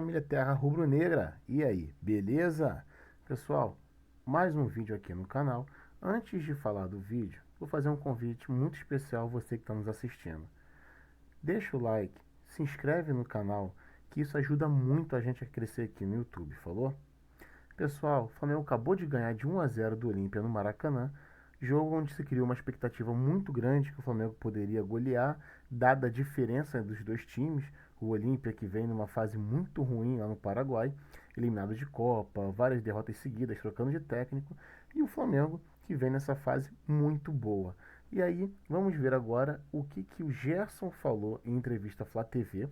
família Terra Rubro-Negra, e aí, beleza? Pessoal, mais um vídeo aqui no canal. Antes de falar do vídeo, vou fazer um convite muito especial a você que está nos assistindo. Deixa o like, se inscreve no canal, que isso ajuda muito a gente a crescer aqui no YouTube, falou? Pessoal, o Flamengo acabou de ganhar de 1-0 do Olímpia no Maracanã, jogo onde se criou uma expectativa muito grande que o Flamengo poderia golear, dada a diferença dos dois times. O Olímpia, que vem numa fase muito ruim lá no Paraguai, eliminado de Copa, várias derrotas seguidas, trocando de técnico, e o Flamengo, que vem nessa fase muito boa. E aí, vamos ver agora o que o Gerson falou em entrevista à Flá TV,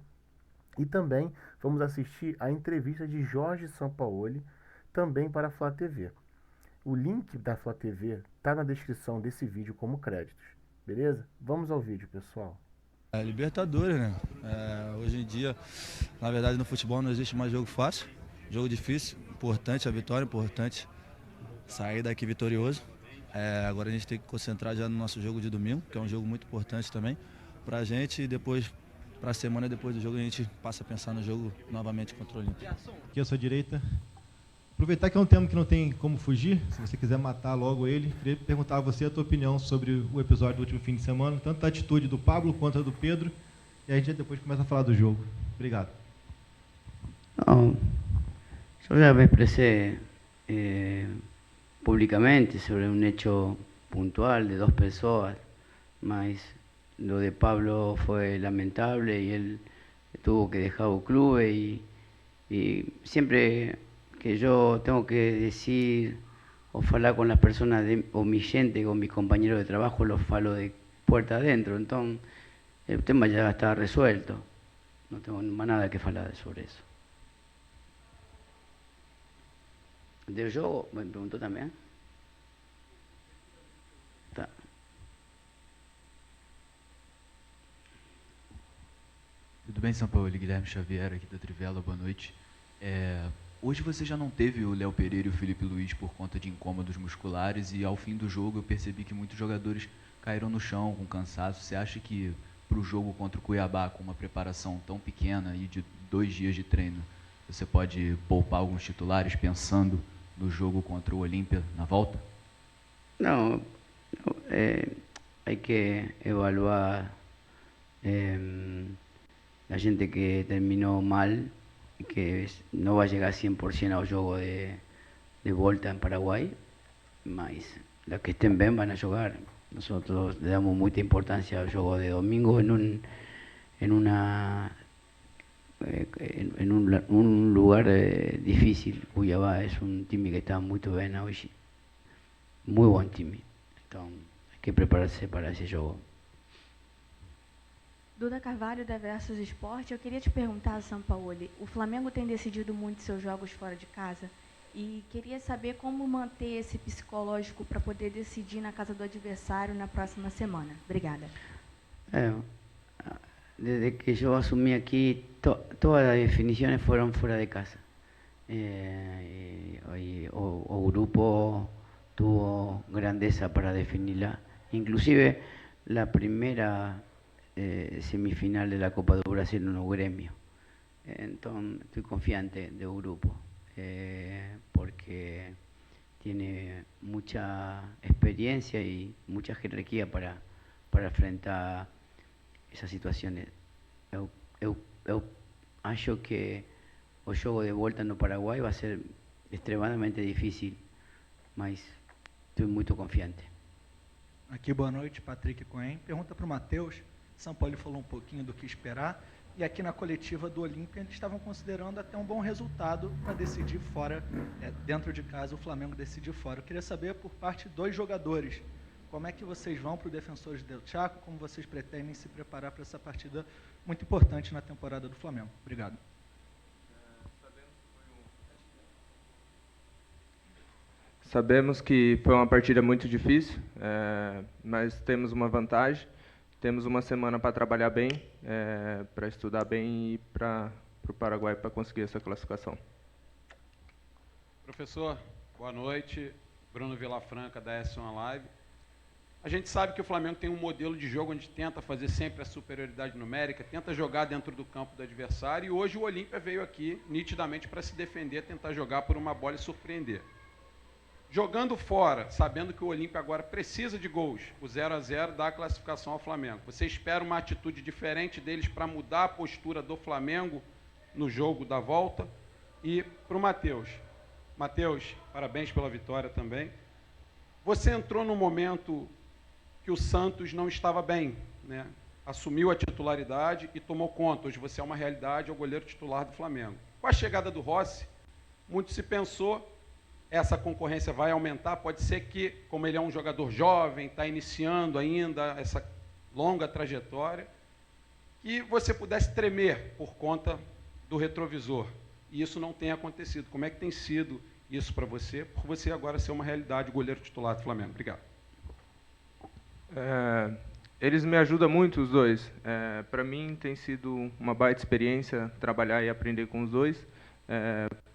e também vamos assistir a entrevista de Jorge Sampaoli, também para a Flá TV. O link da Flá TV está na descrição desse vídeo como créditos, beleza? Vamos ao vídeo, pessoal. Libertadores, né? Hoje em dia, na verdade, no futebol não existe mais jogo fácil, jogo difícil, importante a vitória, importante sair daqui vitorioso. Agora a gente tem que concentrar já no nosso jogo de domingo, que é um jogo muito importante também pra gente, e depois, pra semana depois do jogo, a gente passa a pensar no jogo novamente contra o Olímpia. Aqui à sua direita. Aproveitar que é um tema que não tem como fugir, se você quiser matar logo ele, queria perguntar a você a tua opinião sobre o episódio do último fim de semana, tanto a atitude do Pablo quanto a do Pedro, e a gente depois começa a falar do jogo. Obrigado. No, yo ya me expresé públicamente sobre un hecho puntual de dos personas, mas lo de Pablo fue lamentable y él tuvo que dejar el club y siempre que yo tengo que decir o hablar con las personas o mi gente, con mis compañeros de trabajo, los falo de puerta adentro, entonces el tema ya está resuelto, no tengo más nada que hablar sobre eso. ¿Del jogo? Me preguntó también. Tá. Tudo bem, São Paulo? Guilherme Xavier aqui da Trivela, boa noite. Hoje você já não teve o Léo Pereira e o Felipe Luiz por conta de incômodos musculares e ao fim do jogo eu percebi que muitos jogadores caíram no chão com cansaço. Você acha que para o jogo contra o Cuiabá, com uma preparação tão pequena e de 2 dias de treino, você pode poupar alguns titulares pensando no jogo contra o Olímpia na volta? No, hay que evaluar la gente que terminó mal y que no va a llegar 100% al juego de vuelta en Paraguay, mas los que estén bien van a jugar. Nosotros le damos mucha importancia al juego de domingo en un lugar difícil. Cuiabá es un time que está muy bien hoy, muy buen time. Entonces hay que prepararse para ese juego. Duda Carvalho, da Versus Esporte. Eu queria te perguntar, Sampaoli, o Flamengo tem decidido muito seus jogos fora de casa e queria saber como manter esse psicológico para poder decidir na casa do adversário na próxima semana. Obrigada. Desde que yo asumí aquí, todas las definiciones fueron fuera de casa. O grupo tuvo grandeza para definirla. Inclusive la primera semifinal de la Copa do Brasil en un gremio. Entonces estoy confiante de un grupo porque tiene mucha experiencia y mucha jerarquía para enfrentar esas situaciones. Eu acho que o jogo de volta no Paraguai vai ser extremamente difícil, mas estou muito confiante. Aqui, boa noite, Patrick Cohen. Pergunta para o Matheus. São Paulo falou um pouquinho do que esperar. E aqui na coletiva do Olímpia, eles estavam considerando até um bom resultado para decidir fora, dentro de casa, o Flamengo decidir fora. Eu queria saber, por parte dos jogadores, como é que vocês vão para o Defensores del Chaco, como vocês pretendem se preparar para essa partida muito importante na temporada do Flamengo. Obrigado. Sabemos que foi uma partida muito difícil, mas temos uma vantagem. Temos uma semana para trabalhar bem, para estudar bem e ir para o Paraguai para conseguir essa classificação. Professor, boa noite. Bruno Vilafranca, da S1 Live. A gente sabe que o Flamengo tem um modelo de jogo onde tenta fazer sempre a superioridade numérica, tenta jogar dentro do campo do adversário, e hoje o Olímpia veio aqui nitidamente para se defender, tentar jogar por uma bola e surpreender. Jogando fora, sabendo que o Olímpia agora precisa de gols, o 0-0 dá a classificação ao Flamengo. Você espera uma atitude diferente deles para mudar a postura do Flamengo no jogo da volta? E para o Matheus. Matheus, parabéns pela vitória também. Você entrou num momento que o Santos não estava bem, né? Assumiu a titularidade e tomou conta. Hoje você é uma realidade, é o goleiro titular do Flamengo. Com a chegada do Rossi, muito se pensou, essa concorrência vai aumentar, pode ser que, como ele é um jogador jovem, está iniciando ainda essa longa trajetória, que você pudesse tremer por conta do retrovisor. E isso não tem acontecido. Como é que tem sido isso para você, por você agora ser uma realidade, o goleiro titular do Flamengo? Obrigado. Eles me ajudam muito, os dois. Para mim tem sido uma baita experiência trabalhar e aprender com os dois.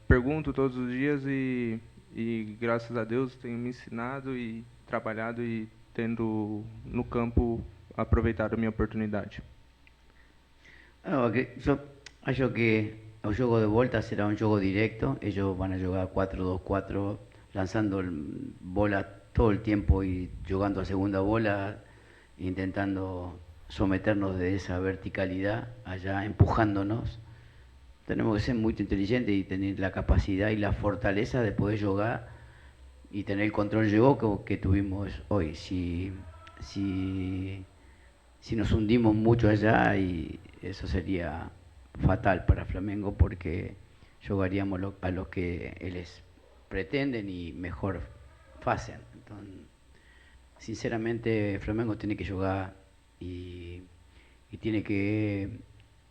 Pergunto todos os dias e graças a Deus tenho me ensinado e trabalhado e tendo no campo aproveitado a minha oportunidade. Yo acho que el juego de vuelta será un juego directo. Ellos van a jugar 4-2-4, lanzando bola todo el tiempo y jugando a segunda bola, intentando someternos de esa verticalidad allá, empujándonos. Tenemos que ser muy inteligentes y tener la capacidad y la fortaleza de poder jugar y tener el control de juego que tuvimos hoy. Si nos hundimos mucho allá, y eso sería fatal para Flamengo, porque jugaríamos a lo que ellos pretenden y mejor hacen. Entonces, sinceramente, Flamengo tiene que jugar y tiene que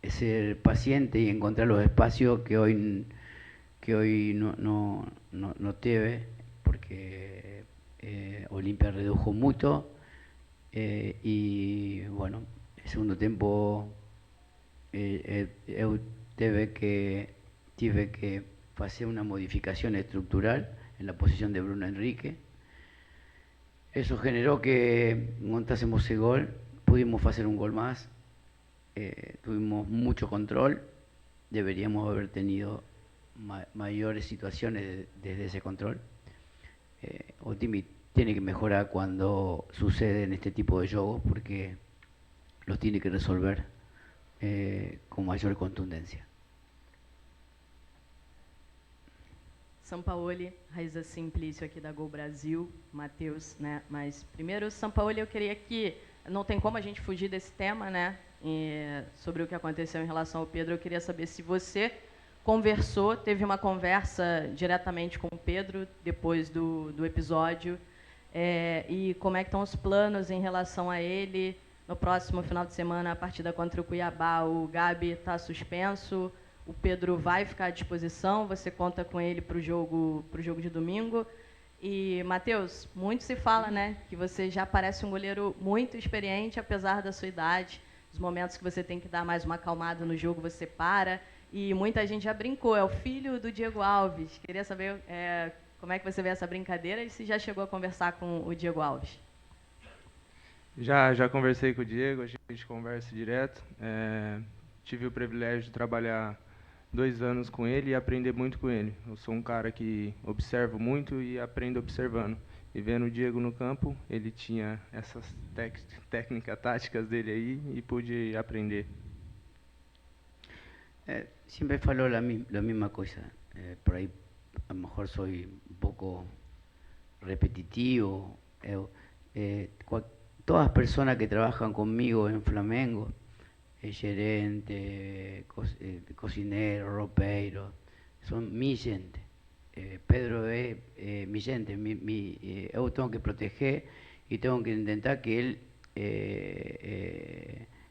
ser paciente y encontrar los espacios que hoy no tiene, porque Olimpia redujo mucho y bueno, el segundo tiempo tive que hacer una modificación estructural en la posición de Bruno Henrique. Eso generó que montásemos ese gol, pudimos hacer un gol más, tuvimos mucho control, deberíamos haber tenido mayores situaciones desde ese control. Otimi tiene que mejorar cuando suceden este tipo de juegos, porque los tiene que resolver com maior contundência. Sampaoli, Raíza Simplício aqui da Gol Brasil, Matheus, né? Mas primeiro, Sampaoli, eu queria que, não tem como a gente fugir desse tema, né? Sobre o que aconteceu em relação ao Pedro, eu queria saber se você conversou, teve uma conversa diretamente com o Pedro depois do episódio, e como é que estão os planos em relação a ele. No próximo final de semana, a partida contra o Cuiabá, o Gabi está suspenso, o Pedro vai ficar à disposição, você conta com ele para o jogo de domingo. E, Matheus, muito se fala, né, que você já parece um goleiro muito experiente, apesar da sua idade. Os momentos que você tem que dar mais uma acalmada no jogo, você para. E muita gente já brincou, é o filho do Diego Alves. Queria saber como é que você vê essa brincadeira e se já chegou a conversar com o Diego Alves. Já conversei com o Diego, a gente conversa direto. Tive o privilégio de trabalhar 2 anos com ele e aprender muito com ele. Eu sou um cara que observo muito e aprendo observando. E vendo o Diego no campo, ele tinha essas técnicas, táticas dele aí e pude aprender. Siempre falo la misma cosa. Por ahí a lo mejor soy un poco repetitivo. Todas las personas que trabajan conmigo en Flamengo, gerente, cocinero, ropeiro, son mi gente. Pedro es mi gente. Yo tengo que proteger y tengo que intentar que él,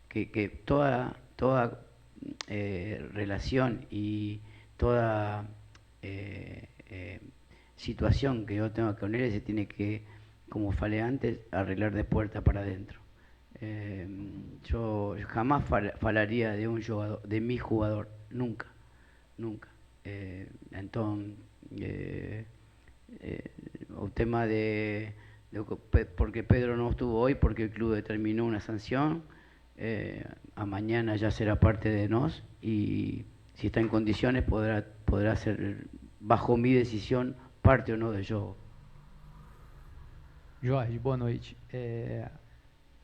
que toda relación y toda situación que yo tengo con él se tiene que, como falé antes, arreglar de puerta para adentro. Yo jamás falaría de un jugador, de mi jugador, nunca. Entonces, el tema de porque Pedro no estuvo hoy porque el club determinó una sanción. A mañana ya será parte de nos y si está en condiciones podrá ser, bajo mi decisão, parte ou não do jogo. Jorge, boa noite.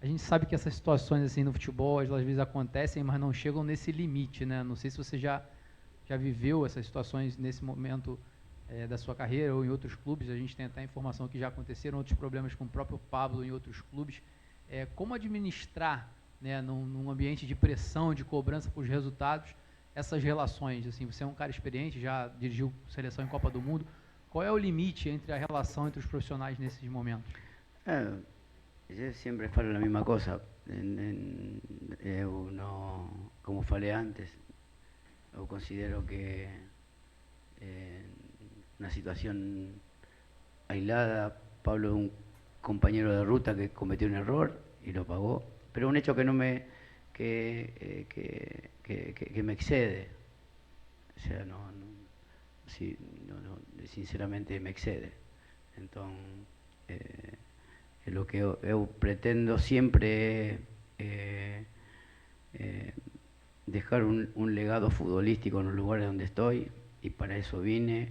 A gente sabe que essas situações assim no futebol às vezes acontecem, mas não chegam nesse limite, né? Não sei se você já viveu essas situações nesse momento da sua carreira ou em outros clubes. A gente tem até a informação que já aconteceram outros problemas com o próprio Pablo em outros clubes. Como administrar, né, num ambiente de pressão, de cobrança por resultados, essas relações? Assim, você é um cara experiente, já dirigiu seleção em Copa do Mundo. Qual é o limite entre a relação entre os profissionais nesses momentos? Eu sempre falo a mesma coisa. Eu não, como falei antes, eu considero que una situación aislada, Pablo es un compañero de ruta que cometió un error y lo pagó, pero un hecho que no me que me excede, o sea, sinceramente me excede. Entonces, lo que yo pretendo siempre dejar un legado futbolístico en los lugares donde estoy, y para eso vine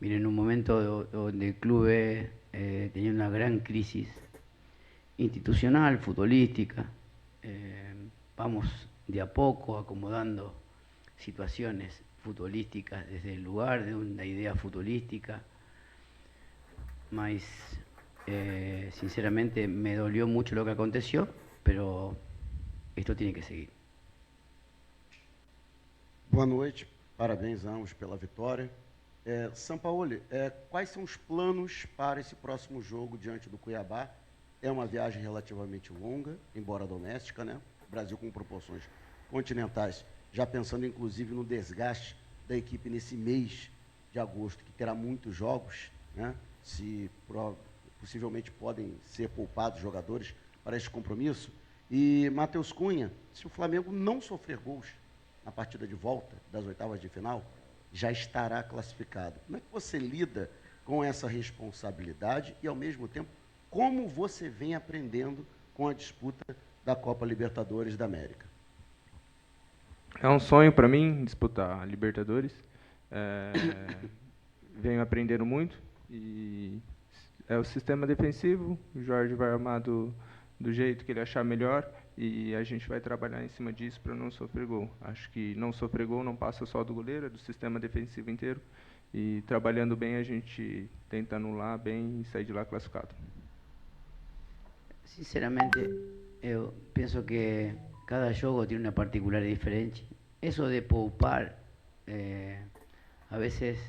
en un momento donde el club tenía una gran crisis institucional, futbolística. Vamos de a poco acomodando situaciones futbolísticas desde el lugar de una idea futbolística, mas sinceramente me dolió mucho lo que aconteció, pero esto tiene que seguir. Boa noite, parabéns a ambos pela vitória. Sampaoli, quais são os planos para esse próximo jogo diante do Cuiabá? É uma viagem relativamente longa, embora doméstica, né? O Brasil com proporções continentais, já pensando inclusive no desgaste da equipe nesse mês de agosto, que terá muitos jogos, né? Se possivelmente podem ser poupados jogadores para esse compromisso. E Matheus Cunha, se o Flamengo não sofrer gols na partida de volta das oitavas de final, já estará classificado. Como é que você lida com essa responsabilidade e, ao mesmo tempo, como você vem aprendendo com a disputa da Copa Libertadores da América? É um sonho para mim disputar a Libertadores. Venho aprendendo muito e é o sistema defensivo. O Jorge vai armar do jeito que ele achar melhor e a gente vai trabalhar em cima disso para não sofrer gol. Acho que não sofrer gol não passa só do goleiro, é do sistema defensivo inteiro. E trabalhando bem, a gente tenta anular bem e sair de lá classificado. Sinceramente, yo pienso que cada juego tiene una particularidad diferente. Eso de poupar a veces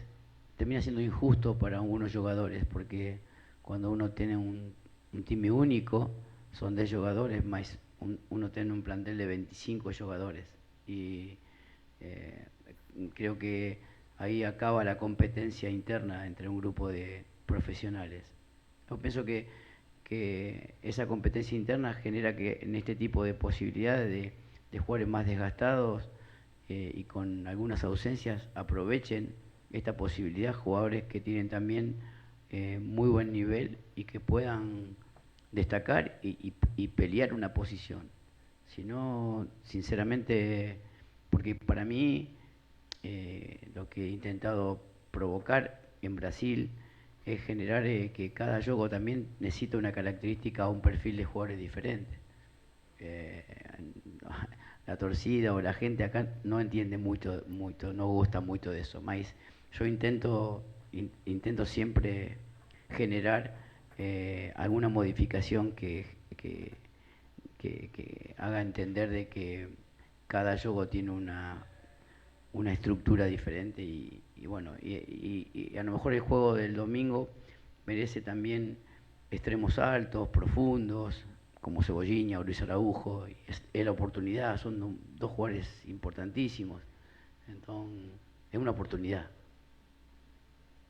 termina siendo injusto para algunos jugadores, porque cuando uno tiene un time único, son 10 jugadores, más uno tiene un plantel de 25 jugadores. Y creo que ahí acaba la competencia interna entre un grupo de profesionales. Yo pienso que esa competencia interna genera que en este tipo de posibilidades de jugadores más desgastados y con algunas ausencias aprovechen esta posibilidad jugadores que tienen también muy buen nivel y que puedan destacar y pelear una posición. Si no, sinceramente, porque para mí lo que he intentado provocar en Brasil es generar que cada juego también necesita una característica o un perfil de jugadores diferentes. La torcida o la gente acá no entiende mucho, no gusta mucho de eso. Mas yo intento siempre generar alguna modificación que haga entender de que cada juego tiene una estructura diferente y bueno, y a lo mejor el juego del domingo merece también extremos altos, profundos, como Cebolinha o Luis Araujo. Es la oportunidad, son dos jugadores importantísimos. Entonces, é uma oportunidade.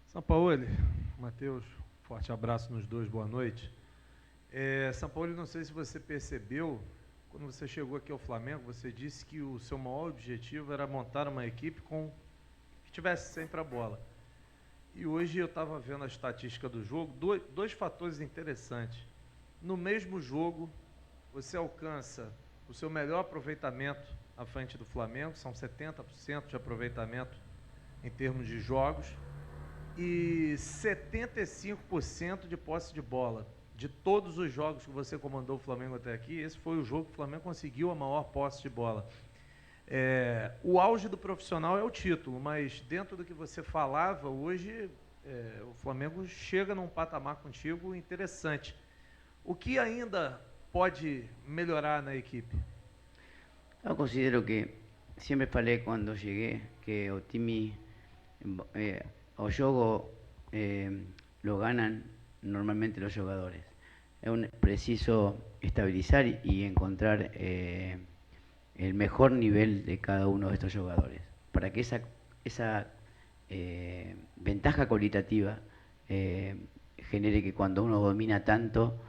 Sampaoli, Matheus, forte abraço nos dois, boa noite. Sampaoli, não sei se você percebeu, quando você chegou aqui ao Flamengo, você disse que o seu maior objetivo era montar uma equipe que tivesse sempre a bola. E hoje eu estava vendo a estatística do jogo, dois fatores interessantes. No mesmo jogo, você alcança o seu melhor aproveitamento à frente do Flamengo, são 70% de aproveitamento em termos de jogos, e 75% de posse de bola. De todos os jogos que você comandou o Flamengo até aqui, esse foi o jogo que o Flamengo conseguiu a maior posse de bola. O auge do profissional é o título, mas dentro do que você falava, hoje o Flamengo chega num patamar contigo interessante. O que ainda pode melhorar na equipe? Eu considero que, sempre falei quando cheguei, que o time, o jogo lo ganan normalmente los jugadores. Es preciso estabilizar y encontrar el mejor nivel de cada uno de estos jugadores, para que esa ventaja cualitativa genere que cuando uno domina tanto,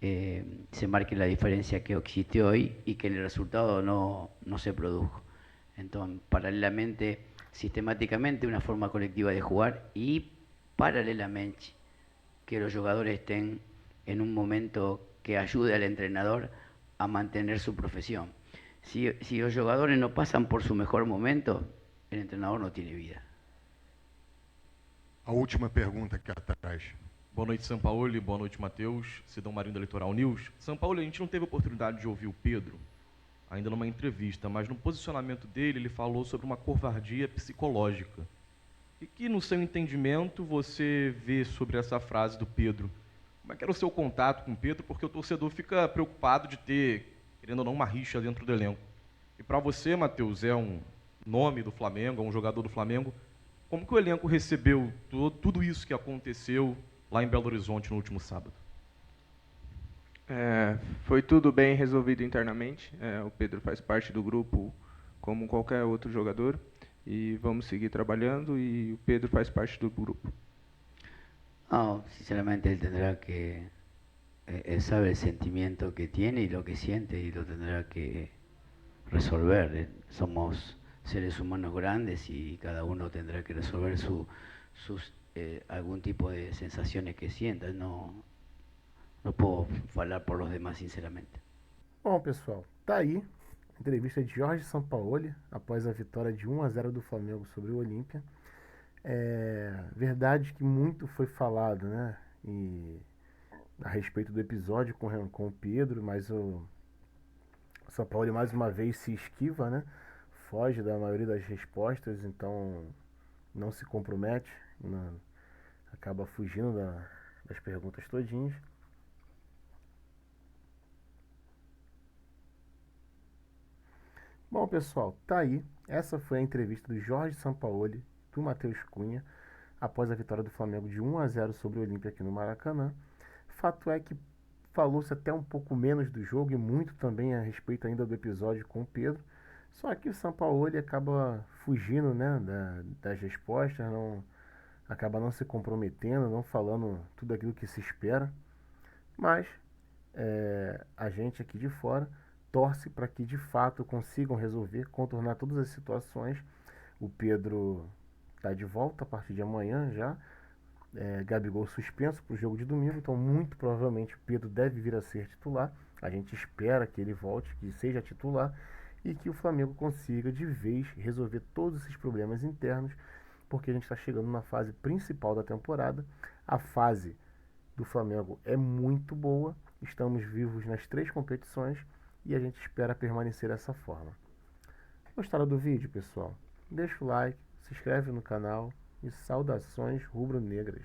se marque la diferencia que existe hoy y que el resultado no se produjo. Entonces, paralelamente, sistemáticamente, una forma colectiva de jugar y paralelamente que los jugadores estén en un momento que ayude al entrenador a mantener su profesión. Si los jugadores no pasan por su mejor momento, el entrenador no tiene vida. A última pergunta aqui atrás. Boa noite, Sampaoli. Boa noite, Matheus. Cidão Marinho da Litoral News. Sampaoli, a gente não teve oportunidade de ouvir o Pedro, ainda numa entrevista, mas no posicionamento dele, ele falou sobre uma covardia psicológica. E que, no seu entendimento, você vê sobre essa frase do Pedro? Como é que era o seu contato com o Pedro? Porque o torcedor fica preocupado de ter, querendo ou não, uma rixa dentro do elenco. E para você, Matheus, é um nome do Flamengo, é um jogador do Flamengo. Como que o elenco recebeu tudo isso que aconteceu lá em Belo Horizonte no último sábado? Foi tudo bem resolvido internamente. O Pedro faz parte do grupo como qualquer outro jogador. E vamos seguir trabalhando e o Pedro faz parte do grupo. No, sinceramente él tendrá que, él sabe el sentimiento que tiene y lo que siente y lo tendrá que resolver. Somos seres humanos grandes y cada uno tendrá que resolver algún tipo de sensaciones que sienta. No puedo falar por los demás, sinceramente. Bom, pessoal, tá aí a entrevista de Jorge Sampaoli após a vitória de 1-0 do Flamengo sobre o Olímpia. Verdade que muito foi falado, né, a respeito do episódio com o Pedro, mas o Sampaoli mais uma vez se esquiva, né, foge da maioria das respostas, então não se compromete, acaba fugindo das perguntas todinhas. Bom, pessoal, tá aí. Essa foi a entrevista do Jorge Sampaoli, do Matheus Cunha, após a vitória do Flamengo de 1-0 sobre o Olímpia aqui no Maracanã. Fato é que falou-se até um pouco menos do jogo e muito também a respeito ainda do episódio com o Pedro. Só que o Sampaoli acaba fugindo, né, das respostas, acaba não se comprometendo, não falando tudo aquilo que se espera. Mas a gente aqui de fora torce para que de fato consigam resolver, contornar todas as situações. O Pedro está de volta a partir de amanhã já. Gabigol suspenso para o jogo de domingo, então muito provavelmente o Pedro deve vir a ser titular. A gente espera que ele volte, que seja titular e que o Flamengo consiga de vez resolver todos esses problemas internos, porque a gente está chegando na fase principal da temporada. A fase do Flamengo é muito boa, estamos vivos nas 3 competições e a gente espera permanecer dessa forma. Gostaram do vídeo, pessoal? Deixa o like, se inscreve no canal e saudações rubro-negras.